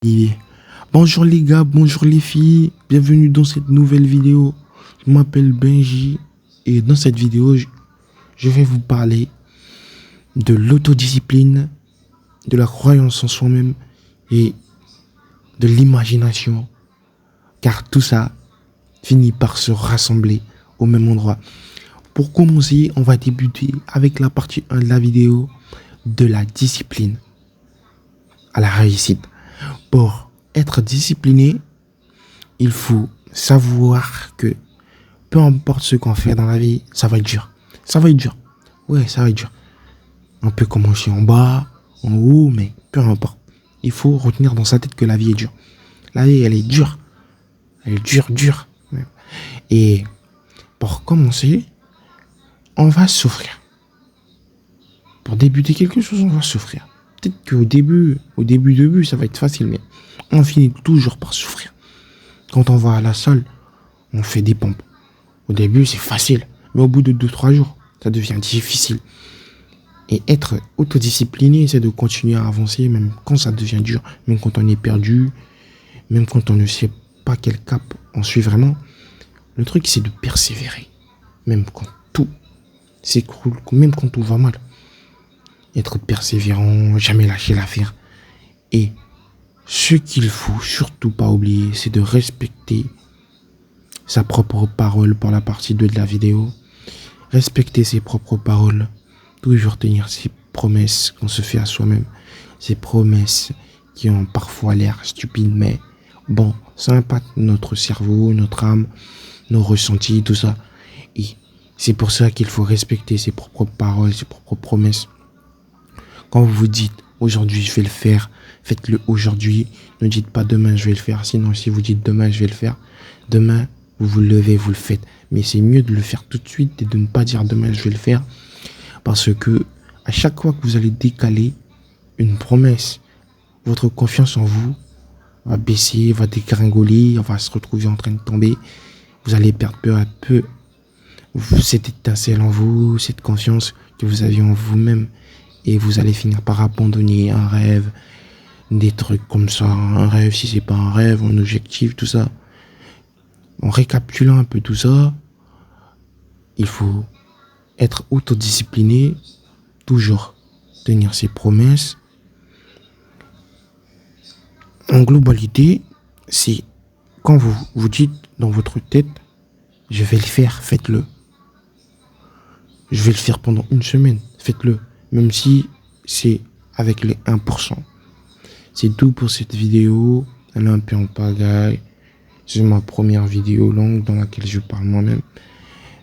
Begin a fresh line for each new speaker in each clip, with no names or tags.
Et bonjour les gars, bonjour les filles, bienvenue dans cette nouvelle vidéo. Je m'appelle Benji et dans cette vidéo, je vais vous parler de l'autodiscipline, de la croyance en soi-même et de l'imagination. Car tout ça finit par se rassembler au même endroit. Pour commencer, on va débuter avec la partie 1 de la vidéo de la discipline à la réussite. Pour être discipliné, il faut savoir que peu importe ce qu'on fait dans la vie, ça va être dur. Ça va être dur. Ouais, ça va être dur. On peut commencer en bas, en haut, mais peu importe. Il faut retenir dans sa tête que la vie est dure. La vie, elle est dure. Elle est dure, dure. Et pour commencer, on va souffrir. Pour débuter quelque chose, on va souffrir. Peut-être qu'au début, ça va être facile, mais on finit toujours par souffrir. Quand on va à la salle, on fait des pompes. Au début, c'est facile, mais au bout de 2-3 jours, ça devient difficile. Et être autodiscipliné, c'est de continuer à avancer, même quand ça devient dur, même quand on est perdu, même quand on ne sait pas quel cap on suit vraiment. Le truc, c'est de persévérer, même quand tout s'écroule, même quand tout va mal. Être persévérant, jamais lâcher l'affaire. Et ce qu'il faut surtout pas oublier, c'est de respecter sa propre parole pour la partie 2 de la vidéo. Respecter ses propres paroles. Toujours tenir ses promesses qu'on se fait à soi-même. Ces promesses qui ont parfois l'air stupides, mais bon, ça impacte notre cerveau, notre âme, nos ressentis, tout ça. Et c'est pour ça qu'il faut respecter ses propres paroles, ses propres promesses. Quand vous vous dites aujourd'hui je vais le faire, faites-le aujourd'hui. Ne dites pas demain je vais le faire. Sinon, si vous dites demain je vais le faire, demain vous vous levez, vous le faites. Mais c'est mieux de le faire tout de suite et de ne pas dire demain je vais le faire. Parce que à chaque fois que vous allez décaler une promesse, votre confiance en vous va baisser, va dégringoler, on va se retrouver en train de tomber. Vous allez perdre peu à peu cette étincelle en vous, cette confiance que vous aviez en vous-même. Et vous allez finir par abandonner un rêve, des trucs comme ça. Un rêve, si c'est pas un rêve, un objectif, tout ça. En récapitulant un peu tout ça, il faut être autodiscipliné, toujours tenir ses promesses. En globalité, c'est quand vous vous dites dans votre tête, je vais le faire, faites-le. Je vais le faire pendant une semaine, faites-le. Même si c'est avec les 1%. C'est tout pour cette vidéo. Elle est un peu en pagaille. C'est ma première vidéo longue dans laquelle je parle moi-même.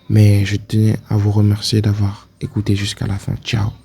Mais je tenais à vous remercier d'avoir écouté jusqu'à la fin. Ciao.